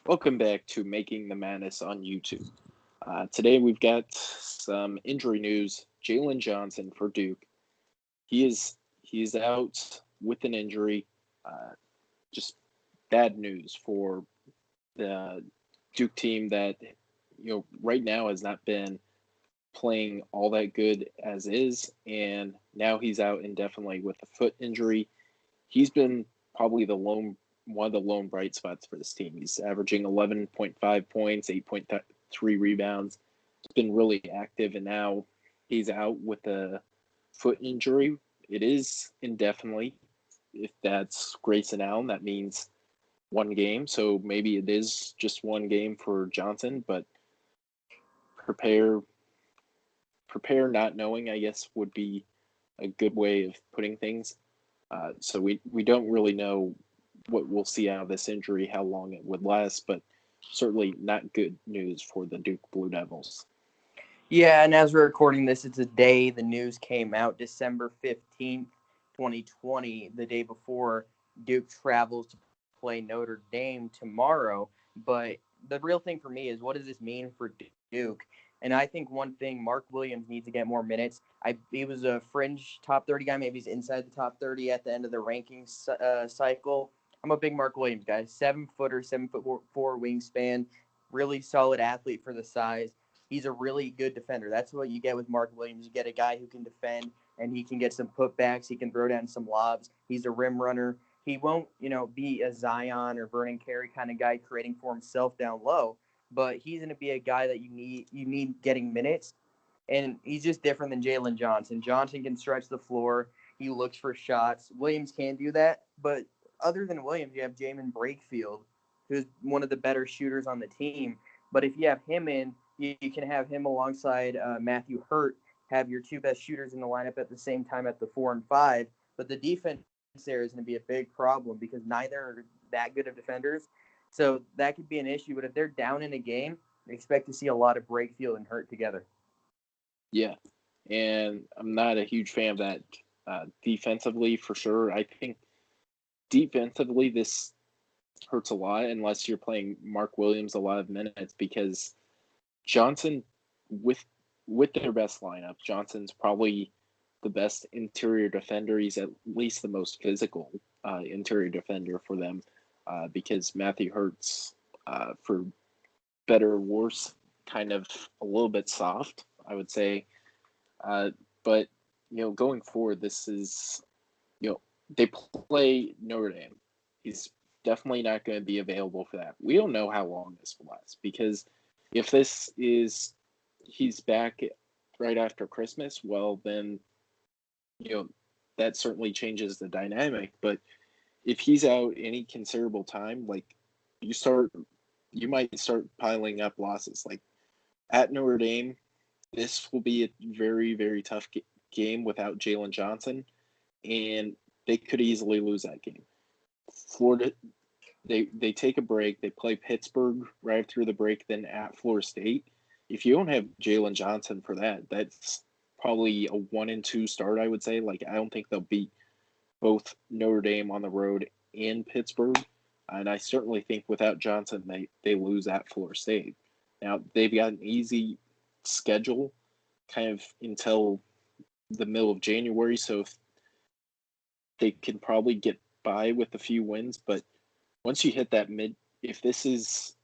Welcome back to Making the Madness on YouTube. Today we've got some injury news. Jalen Johnson for Duke. He is out with an injury. Uh, just bad news for the Duke team that right now has not been playing all that good as is, and now he's out indefinitely with a foot injury. He's been probably the lone one of the lone bright spots for this team. He's averaging 11.5 points, 8.3 rebounds. He's been really active, and now he's out with a foot injury. It is indefinitely. If that's Grayson Allen, that means one game. So maybe it is just one game for Johnson, but prepare not knowing, I guess, would be a good way of putting things. So we don't really know what we'll see out of this injury, how long it would last, but certainly not good news for the Duke Blue Devils. Yeah, and as we're recording this, it's a day the news came out, December 15th, 2020, the day before Duke travels to play Notre Dame tomorrow. But the real thing for me is, what does this mean for Duke? And I think one thing, Mark Williams needs to get more minutes. He was a fringe top 30 guy. Maybe he's inside the top 30 at the end of the rankings cycle. I'm a big Mark Williams guy. 7-footer, 7'4" wingspan, really solid athlete for the size. He's a really good defender. That's what you get with Mark Williams. You get a guy who can defend, and he can get some putbacks. He can throw down some lobs. He's a rim runner. He won't, be a Zion or Vernon Carey kind of guy creating for himself down low, but he's going to be a guy that you need getting minutes, and he's just different than Jalen Johnson. Johnson can stretch the floor. He looks for shots. Williams can do that, but other than Williams, you have Jamin Brakefield, who's one of the better shooters on the team. But if you have him in, you can have him alongside Matthew Hurt, have your two best shooters in the lineup at the same time at the 4 and 5. But the defense there is going to be a big problem because neither are that good of defenders. So that could be an issue. But if they're down in a game, expect to see a lot of Brakefield and Hurt together. Yeah, and I'm not a huge fan of that defensively for sure. I think defensively this hurts a lot unless you're playing Mark Williams a lot of minutes because Johnson with their best lineup, Johnson's probably the best interior defender. He's at least the most physical interior defender for them because Matthew Hurts, for better or worse, kind of a little bit soft, I would say. But going forward, this is they play Notre Dame. He's definitely not going to be available for that. We don't know how long this will last because if this is he's back right after Christmas, well then that certainly changes the dynamic. But if he's out any considerable time, like you might start piling up losses. Like at Notre Dame, this will be a very very tough game without Jalen Johnson, and they could easily lose that game. Florida, they take a break. They play Pittsburgh right after the break, then at Florida State. If you don't have Jalen Johnson for that, that's probably a 1-2 start. I would say. Like I don't think they'll beat both Notre Dame on the road and Pittsburgh, and I certainly think without Johnson, they lose at Florida State. Now they've got an easy schedule, kind of until the middle of January, so if they can probably get by with a few wins, but once you hit that if this is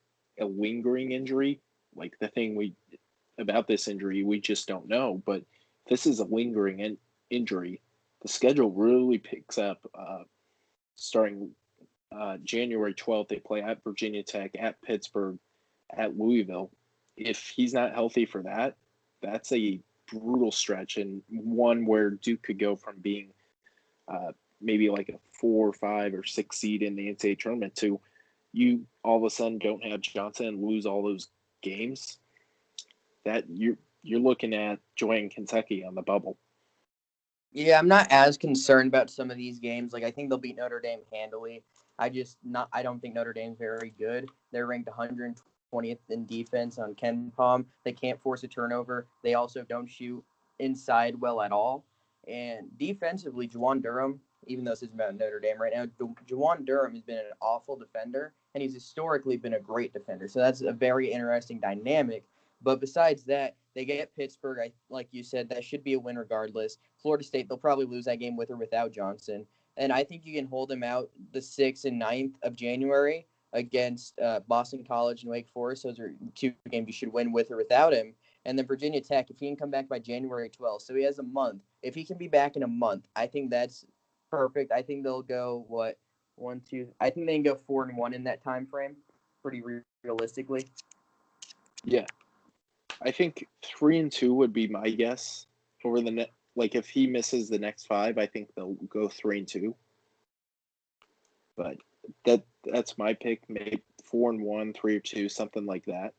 a lingering injury, like the thing about this injury, we just don't know. But if this is a lingering injury, the schedule really picks up starting January 12th. They play at Virginia Tech, at Pittsburgh, at Louisville. If he's not healthy for that, that's a brutal stretch and one where Duke could go from being maybe like a 4 or 5 or 6 seed in the NCAA tournament to you all of a sudden don't have Johnson and lose all those games. That you're looking at joining Kentucky on the bubble. Yeah, I'm not as concerned about some of these games. Like I think they'll beat Notre Dame handily. I don't think Notre Dame's very good. They're ranked 120th in defense on KenPom. They can't force a turnover. They also don't shoot inside well at all. And defensively, Juwan Durham, even though this is about Notre Dame right now, Juwan Durham has been an awful defender, and he's historically been a great defender. So that's a very interesting dynamic. But besides that, they get Pittsburgh. Like you said, that should be a win regardless. Florida State, they'll probably lose that game with or without Johnson. And I think you can hold him out the 6th and 9th of January against Boston College and Wake Forest. Those are two games you should win with or without him. And then Virginia Tech, if he can come back by January 12th, so he has a month. If he can be back in a month, I think that's perfect. I think they'll go one, two. I think they can go 4-1 in that time frame, pretty realistically. Yeah, I think 3-2 would be my guess over the net. Like if he misses the next 5, I think they'll go 3-2. But that's my pick. Maybe 4-1, 3-2, something like that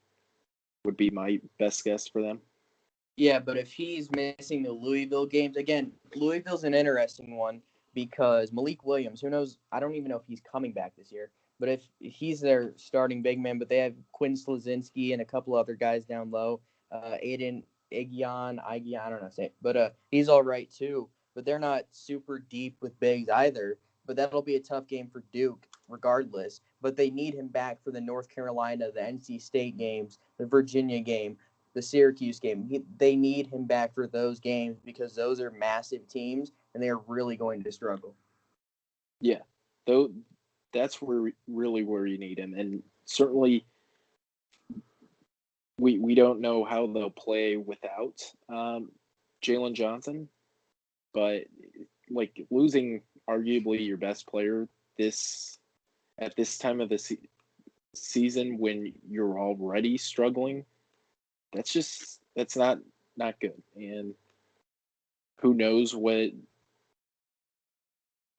would be my best guess for them. Yeah, but if he's missing the Louisville games, again, Louisville's an interesting one because Malik Williams, who knows? I don't even know if he's coming back this year. But if he's their starting big man, but they have Quinn Slazinski and a couple other guys down low, Aiden Igion, I don't know, say, but he's all right too. But they're not super deep with bigs either. But that'll be a tough game for Duke, regardless. But they need him back for the North Carolina, the NC State games, the Virginia game, the Syracuse game. They need him back for those games because those are massive teams and they are really going to struggle. Yeah, though that's where you need him, and certainly we don't know how they'll play without Jalen Johnson, but like losing arguably your best player at this time of the season when you're already struggling, that's not good. And who knows what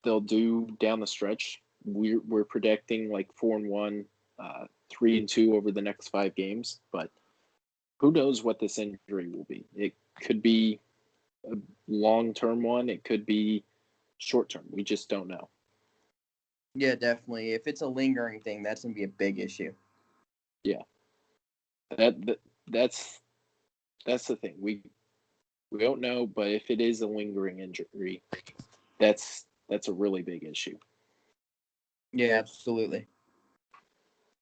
they'll do down the stretch. We're predicting like 4-1, 3-2 over the next 5 games, but who knows what this injury will be? It could be a long-term one. It could be short-term. We just don't know. Yeah, definitely. If it's a lingering thing, that's going to be a big issue. Yeah, that's the thing. We don't know, but if it is a lingering injury, that's a really big issue. Yeah, absolutely.